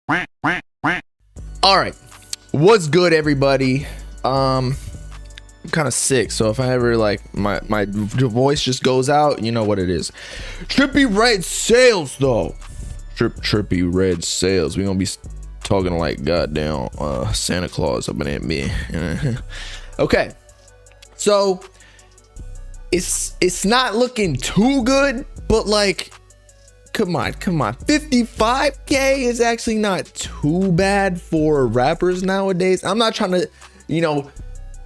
All right, what's good, everybody? I'm kind of sick, so if I ever like my voice just goes out, you know what it is. Trippie red sales though. Trippie red sales. We gonna be talking like goddamn Santa Claus up in that me. Okay, so it's not looking too good, but like, come on, 55k is actually not too bad for rappers nowadays. I'm not trying to,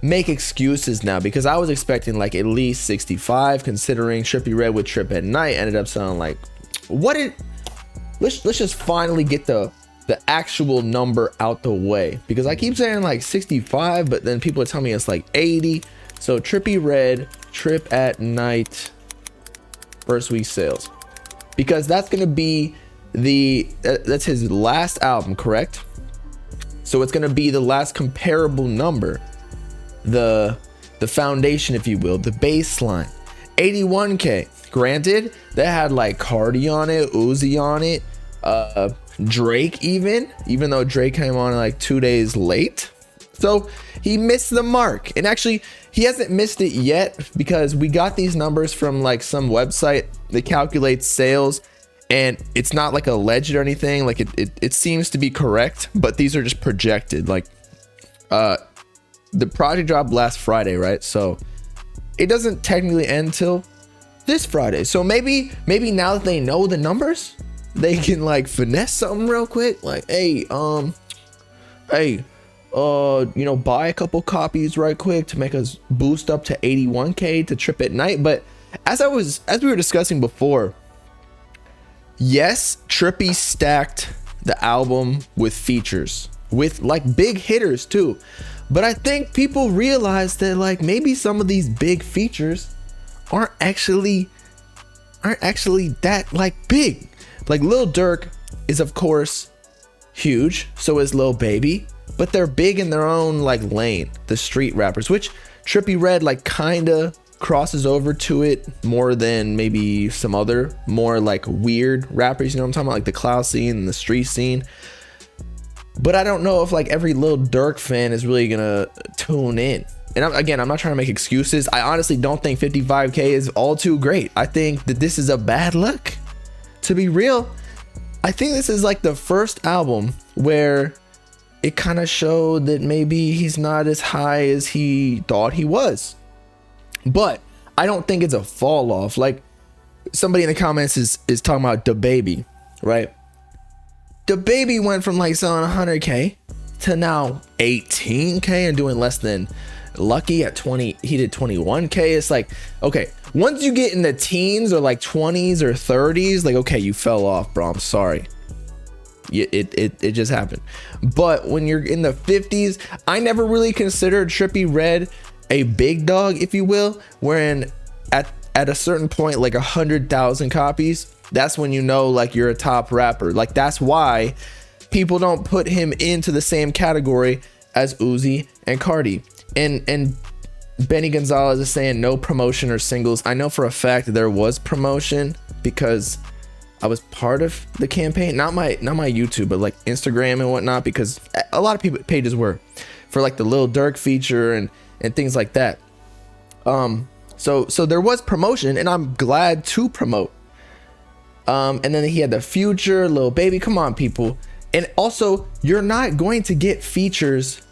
make excuses now, because I was expecting like at least 65, considering Trippie Red with Trip at Night ended up sounding like let's just finally get the actual number out the way, because I keep saying like 65, but then people are telling me it's like 80. So Trippie Red Trip at Night first week sales, because that's gonna be that's his last album, correct? So it's gonna be the last comparable number, the foundation, if you will, the baseline. 81k. Granted, that had like Cardi on it, Uzi on it, Drake, even though Drake came on like 2 days late. So he missed the mark, and actually he hasn't missed it yet, because we got these numbers from like some website that calculates sales, and it's not like alleged or anything. Like it seems to be correct, but these are just projected. Like the project dropped last Friday, right? So it doesn't technically end till this Friday. So maybe now that they know the numbers, they can like finesse something real quick, like buy a couple copies right quick to make us boost up to 81k to Trip at Night. But as we were discussing before, yes, Trippie stacked the album with features, with like big hitters too. But I think people realize that like maybe some of these big features aren't actually that like big. Like Lil Durk is of course huge, so is Lil Baby, but they're big in their own like lane, the street rappers, which Trippie Red like kinda crosses over to it more than maybe some other more like weird rappers, you know what I'm talking about, like the cloud scene and the street scene. But I don't know if like every Lil Durk fan is really gonna tune in. And I'm not trying to make excuses. I honestly don't think 55k is all too great. I think that this is a bad look. To be real, I think this is like the first album where it kind of showed that maybe he's not as high as he thought he was. But I don't think it's a fall off. Like somebody in the comments is talking about DaBaby, right? DaBaby went from like selling 100k to now 18k and doing less than Lucky at 20. He did 21k. It's like, okay, once you get in the teens or like 20s or 30s, like, okay, you fell off, bro. I'm sorry. It just happened. But when you're in the 50s, I never really considered Trippie Red a big dog, if you will, wherein at a certain point, like 100,000 copies, that's when you know like you're a top rapper. Like that's why people don't put him into the same category as Uzi and Cardi. And Benny Gonzalez is saying no promotion or singles. I know for a fact that there was promotion, because I was part of the campaign, not my YouTube, but like Instagram and whatnot, because a lot of people pages were for like the Lil Durk feature and things like that. So there was promotion, and I'm glad to promote. And then he had the Future, Lil Baby. Come on, people. And also, you're not going to get features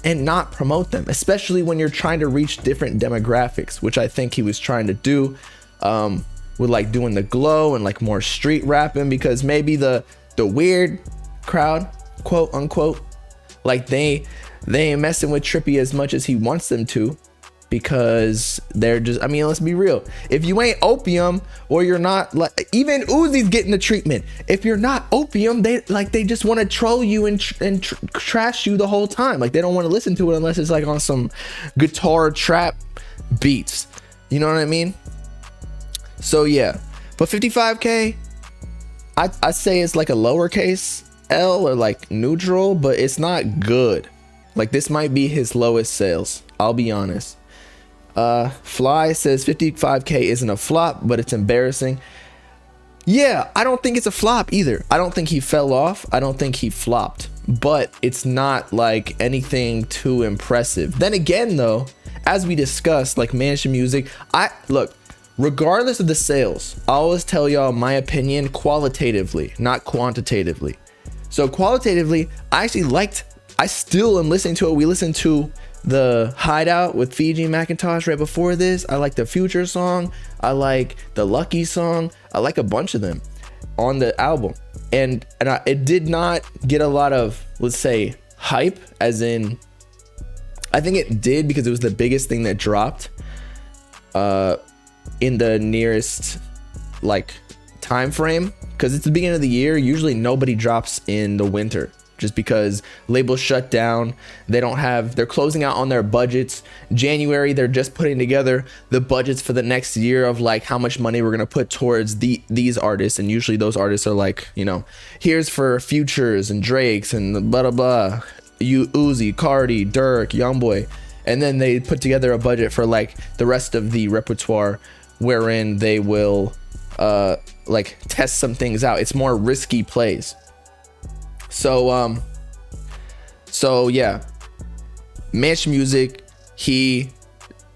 and not promote them, especially when you're trying to reach different demographics, which I think he was trying to do with like doing the glow and like more street rapping, because maybe the weird crowd, quote unquote, like they ain't messing with Trippie as much as he wants them to, because they're just, I mean, let's be real. If you ain't Opium, or you're not like, even Uzi's getting the treatment. If you're not Opium, they just want to troll you and trash you the whole time. Like they don't want to listen to it unless it's like on some guitar trap beats. You know what I mean? So yeah, but 55k, I say it's like a lowercase L or like neutral, but it's not good. Like this might be his lowest sales, I'll be honest. Fly says 55k isn't a flop, but it's embarrassing. Yeah, I don't think it's a flop either. I don't think he fell off. I don't think he flopped. But it's not like anything too impressive. Then again, though, as we discussed, like Mansion Music, regardless of the sales, I always tell y'all my opinion qualitatively, not quantitatively. So qualitatively, I still am listening to it. We listened to the Hideout with Fiji and Macintosh right before this. I like the Future song. I like the Lucky song. I like a bunch of them on the album. And it did not get a lot of, let's say, hype, as in, I think it did because it was the biggest thing that dropped in the nearest like time frame, because it's the beginning of the year. Usually nobody drops in the winter just because labels shut down. They're closing out on their budgets. January, they're just putting together the budgets for the next year of like how much money we're gonna put towards these artists. And usually those artists are like, you know, here's for Futures and Drakes and blah blah blah, Uzi, Cardi, Dirk, Youngboy. And then they put together a budget for like the rest of the repertoire, wherein they will like test some things out. It's more risky plays. So yeah, Mansion Music, he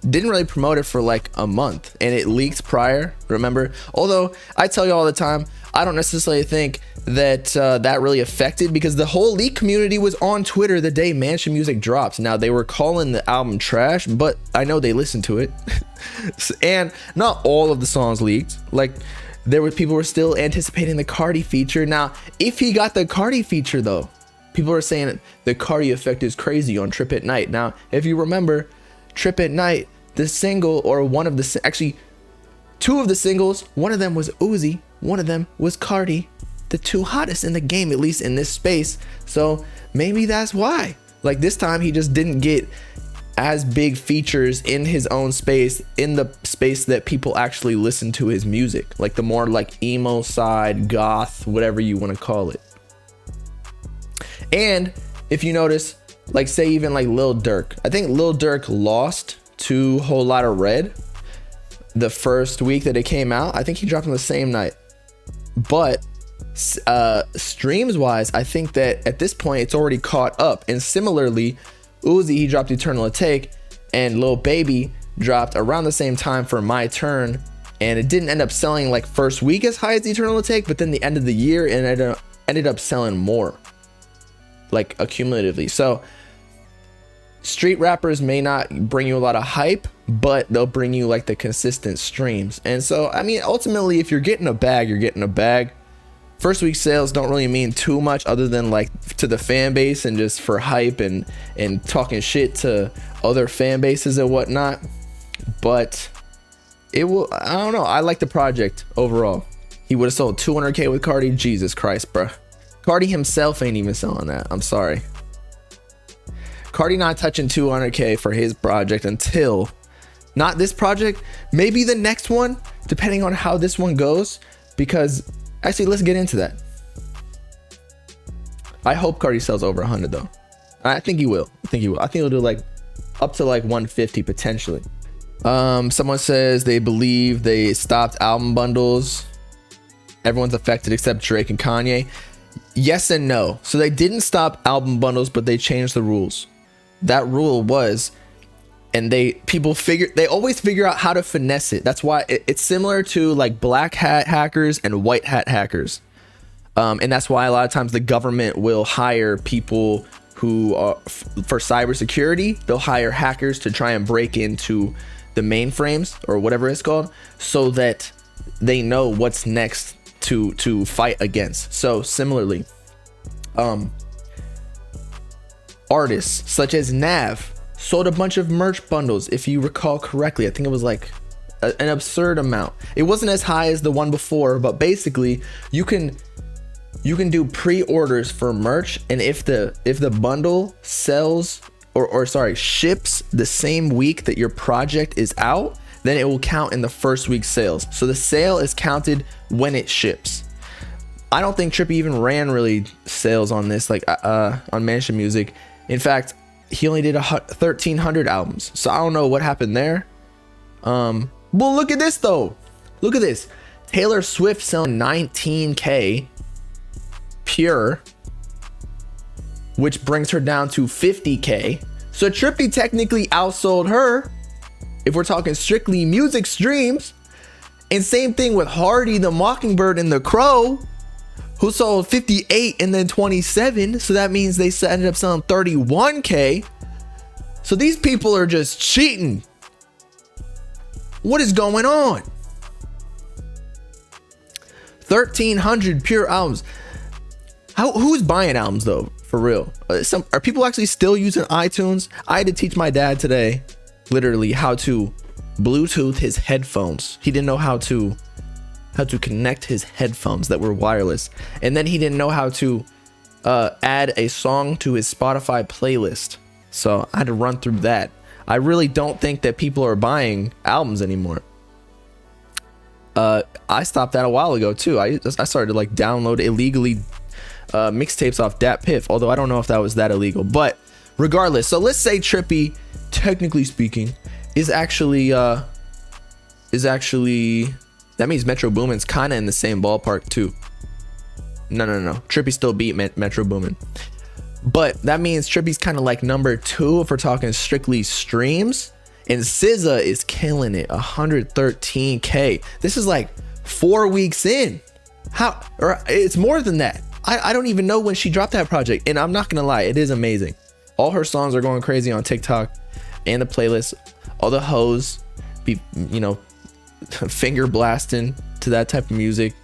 didn't really promote it for like a month, and it leaked prior, remember? Although I tell you all the time, I don't necessarily think that that really affected, because the whole leak community was on Twitter the day Mansion Music dropped. Now, they were calling the album trash, but I know they listened to it. And not all of the songs leaked. Like, people were still anticipating the Cardi feature. Now, if he got the Cardi feature though, people are saying the Cardi effect is crazy on Trip at Night. Now, if you remember, Trip at Night, the single, or actually two of the singles, one of them was Uzi, one of them was Cardi, the two hottest in the game, at least in this space. So maybe that's why. Like, this time he just didn't get as big features in his own space, in the space that people actually listen to his music, like the more like emo side, goth, whatever you want to call it. And if you notice, like, say even like Lil Durk, I think Lil Durk lost to Whole Lotta Red the first week that it came out. I think he dropped on the same night, but streams wise, I think that at this point it's already caught up. And similarly, Uzi, he dropped Eternal Take, and Lil Baby dropped around the same time for My Turn, and it didn't end up selling like first week as high as Eternal Take, but then the end of the year, and it ended up selling more, like accumulatively. So street rappers may not bring you a lot of hype, but they'll bring you like the consistent streams. And so, I mean, ultimately, if you're getting a bag, you're getting a bag. First week sales don't really mean too much, other than like to the fan base and just for hype and talking shit to other fan bases and whatnot. But it will, I don't know. I like the project overall. He would have sold 200K with Cardi. Jesus Christ, bro. Cardi himself ain't even selling that. I'm sorry. Cardi not touching 200K for his project until, not this project, maybe the next one, depending on how this one goes. Because actually, let's get into that. I hope Cardi sells over 100 though. I think he will. I think he'll do like up to like 150 potentially. Someone says they believe they stopped album bundles. Everyone's affected except Drake and Kanye. Yes and no. So they didn't stop album bundles, but they changed the rules. That rule was, and they always figure out how to finesse it. That's why it's similar to like black hat hackers and white hat hackers. And that's why a lot of times the government will hire people who are for cybersecurity. They'll hire hackers to try and break into the mainframes or whatever it's called, so that they know what's next to fight against. So similarly, artists such as Nav sold a bunch of merch bundles, if you recall correctly. I think it was like an absurd amount. It wasn't as high as the one before, but basically you can do pre-orders for merch, and if the bundle sells or ships the same week that your project is out, then it will count in the first week's sales. So the sale is counted when it ships. I don't think Trippie even ran really sales on this, like on Mansion Music. In fact, he only did 1,300 albums. So I don't know what happened there. Well, look at this though. Look at this. Taylor Swift selling 19K pure, which brings her down to 50K. So Trippie technically outsold her if we're talking strictly music streams. And same thing with Hardy the Mockingbird and the Crow, who sold 58 and then 27. So that means they ended up selling 31K. So these people are just cheating. What is going on? 1,300 pure albums. Who's buying albums though? For real? Are people actually still using iTunes? I had to teach my dad today, literally, how to Bluetooth his headphones. He didn't know how to connect his headphones that were wireless, and then he didn't know how to add a song to his Spotify playlist. So I had to run through that. I really don't think that people are buying albums anymore. I stopped that a while ago too. I started to like download illegally mixtapes off Dat Piff, although I don't know if that was that illegal. But regardless, so let's say Trippie, technically speaking, is actually that means Metro Boomin's kind of in the same ballpark too. No. Trippie still beat Metro Boomin, but that means Trippie's kind of like number 2 if we're talking strictly streams. And SZA is killing it, 113K. This is like 4 weeks in. Or it's more than that. I don't even know when she dropped that project. And I'm not gonna lie, it is amazing. All her songs are going crazy on TikTok and the playlist. All the hoes be, finger blasting to that type of music.